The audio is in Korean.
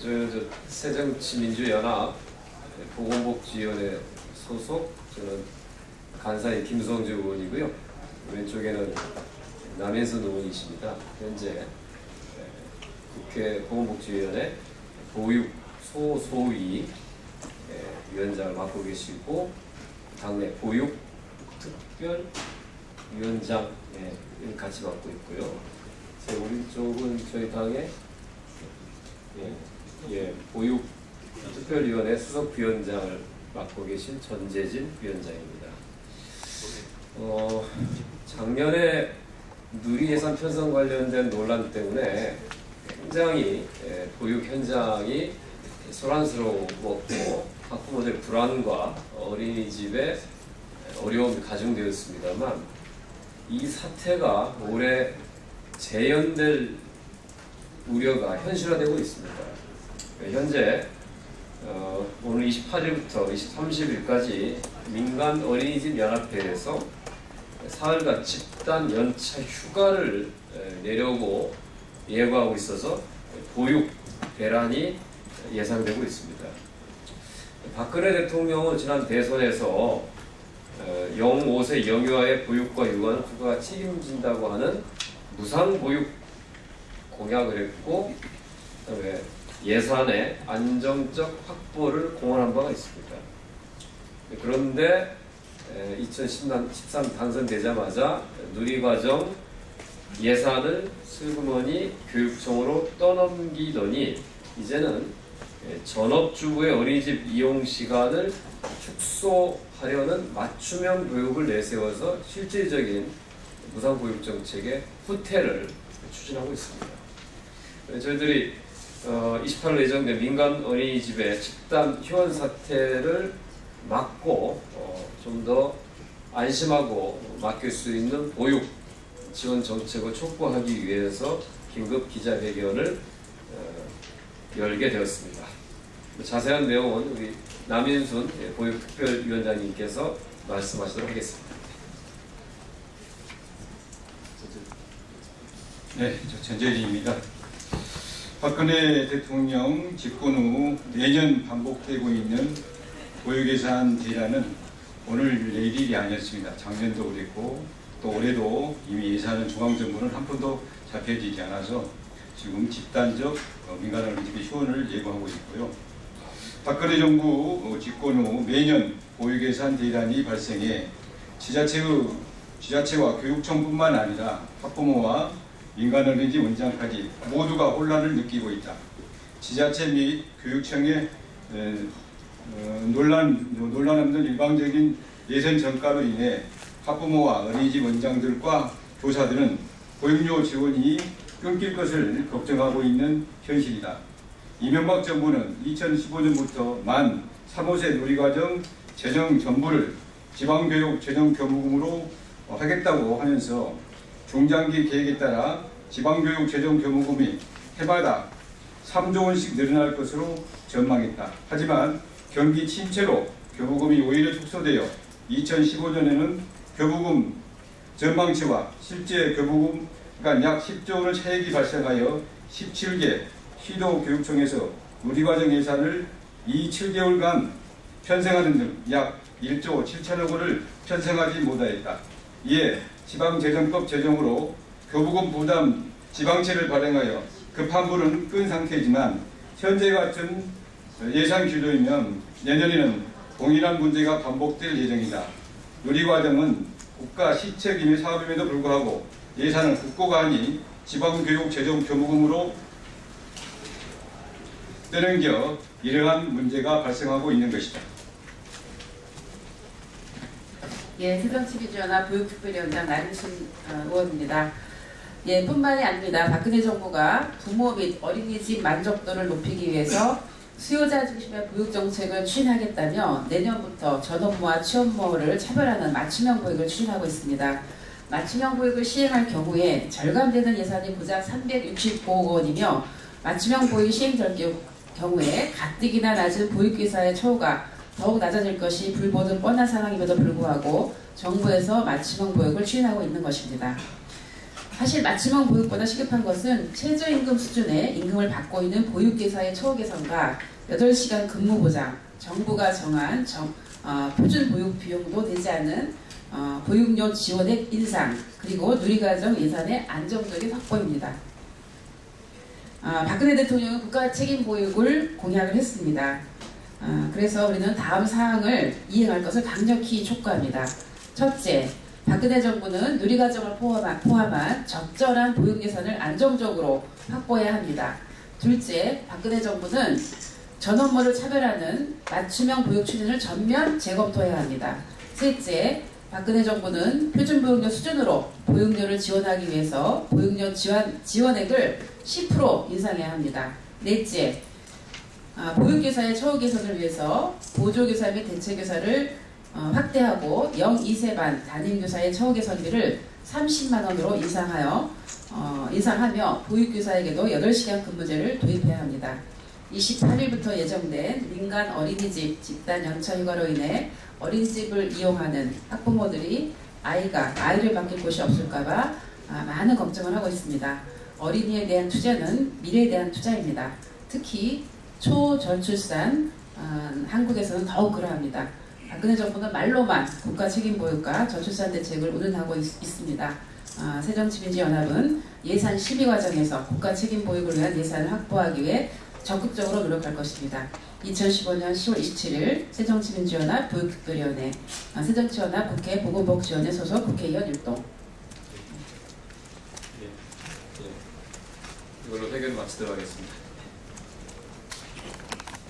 저 새정치민주연합 보건복지위원회 소속 저는 간사인 김성주 의원이고요. 왼쪽에는 남현선 의원이십니다. 현재 국회 보건복지위원회 보육 소소위 위원장을 맡고 계시고 당내 보육 특별위원장 같이 맡고 있고요. 제 오른쪽은 저희 당의 보육 특별위원회 수석위원장을 맡고 계신 전재진 위원장입니다. 작년에 누리예산 편성 관련된 논란 때문에 굉장히 보육 현장이 소란스러웠고 학부모들의 불안과 어린이집의 어려움이 가중되었습니다만 이 사태가 올해 재연될 우려가 현실화되고 있습니다. 현재 오늘 28일부터 30일까지 민간 어린이집 연합회에서 사흘간 집단 연차 휴가를 내려고 예고하고 있어서 보육 대란이 예상되고 있습니다. 박근혜 대통령은 지난 대선에서 0~5세 영유아의 보육과 육아는 국가가 책임진다고 하는 무상보육 공약을 했고 그다음에 예산의 안정적 확보를 공언한 바가 있습니다. 그런데 2013 당선되자마자 누리과정 예산을 슬그머니 교육청으로 떠넘기더니 이제는 전업주부의 어린이집 이용 시간을 축소하려는 맞춤형 교육을 내세워서 실질적인 무상보육 정책의 후퇴를 추진하고 있습니다. 저희들이 28일 예정된 민간 어린이집의 집단 휴원 사태를 막고 좀 더 안심하고 맡길 수 있는 보육 지원 정책을 촉구하기 위해서 긴급 기자회견을 열게 되었습니다. 자세한 내용은 우리 남인순 보육특별위원장님께서 말씀하시도록 하겠습니다. 네, 저 전재진입니다. 박근혜 대통령 집권 후 매년 반복되고 있는 보육예산 대란은 오늘 내일이 아니었습니다. 작년도 그랬고 또 올해도 이미 예산은 중앙정부는 한 푼도 잡혀지지 않아서 지금 집단적 민간 어린이집의 휴원을 예고하고 있고요. 박근혜 정부 집권 후 매년 보육예산 대란이 발생해 지자체와 교육청뿐만 아니라 학부모와 민간 어린이집 원장까지 모두가 혼란을 느끼고 있다. 지자체 및 교육청의 논란 없는 일방적인 예산 전가로 인해 학부모와 어린이집 원장들과 교사들은 보육료 지원이 끊길 것을 걱정하고 있는 현실이다. 이명박 정부는 2015년부터 만 3~5세 누리과정 재정 전부를 지방교육 재정교부금으로 하겠다고 하면서 중장기 계획에 따라 지방교육 재정교부금이 해마다 3조 원씩 늘어날 것으로 전망했다. 하지만 경기 침체로 교부금이 오히려 축소되어 2015년에는 교부금 전망치와 실제 교부금 간 약 10조 원의 차익이 발생하여 17개 시도교육청에서 누리과정 예산을 이 7개월간 편성하는 등 약 1조 7천억 원을 편성하지 못하였다. 이에 지방재정법 제정으로 교부금 부담 지방채를 발행하여 급환불은 끈 상태이지만 현재 같은 예산 규모이면 내년에는 동일한 문제가 반복될 예정이다. 누리과정은 국가 시책임의 사업임에도 불구하고 예산을 국고가 아닌 지방교육재정교부금으로 떠넘겨 이러한 문제가 발생하고 있는 것이다. 예, 새정치민주연합 보육특별위원장 남인순 의원입니다. 예, 뿐만이 아닙니다. 박근혜 정부가 부모 및 어린이집 만족도를 높이기 위해서 수요자 중심의 보육정책을 추진하겠다며 내년부터 전업모와 취업모를 차별하는 맞춤형 보육을 추진하고 있습니다. 맞춤형 보육을 시행할 경우에 절감되는 예산이 고작 365억 원이며 맞춤형 보육 시행 경우에 가뜩이나 낮은 보육교사의 처우가 더욱 낮아질 것이 불보듯 뻔한 상황임에도 불구하고 정부에서 맞춤형 보육을 추진하고 있는 것입니다. 사실 맞춤형 보육보다 시급한 것은 최저임금 수준의 임금을 받고 있는 보육계사의 처우 개선과 8시간 근무 보장, 정부가 정한 표준 보육 비용도 되지 않는 보육료 지원액 인상, 그리고 누리과정 예산의 안정적인 확보입니다. 박근혜 대통령은 국가 책임 보육을 공약을 했습니다. 그래서 우리는 다음 사항을 이행할 것을 강력히 촉구합니다. 첫째, 박근혜 정부는 누리과정을 포함한 적절한 보육 예산을 안정적으로 확보해야 합니다. 둘째, 박근혜 정부는 전 업무를 차별하는 맞춤형 보육 추진을 전면 재검토해야 합니다. 셋째, 박근혜 정부는 표준보육료 수준으로 보육료를 지원하기 위해서 보육료 지원액을 10% 인상해야 합니다. 넷째, 보육교사의 처우 개선을 위해서 보조교사 및 대체교사를 확대하고 0-2세반 담임교사의 처우 개선비를 30만 원으로 인상하며 보육교사에게도 8시간 근무제를 도입해야 합니다. 28일부터 예정된 민간 어린이집 집단 연차 휴가로 인해 어린이집을 이용하는 학부모들이 아이를 맡길 곳이 없을까봐 많은 걱정을 하고 있습니다. 어린이에 대한 투자는 미래에 대한 투자입니다. 특히 초저출산 한국에서는 더욱 그러합니다. 박근혜 정부는 말로만 국가 책임 보육과 저출산 대책을 운운하고 있습니다. 새정치민주연합은 예산 심의 과정에서 국가 책임 보육을 위한 예산을 확보하기 위해 적극적으로 노력할 것입니다. 2015년 10월 27일 새정치민주연합 보육특별위원회, 새정치연합 국회 보건복지위원회 소속 국회의원 율동. 이걸로 회견을 마치도록 하겠습니다.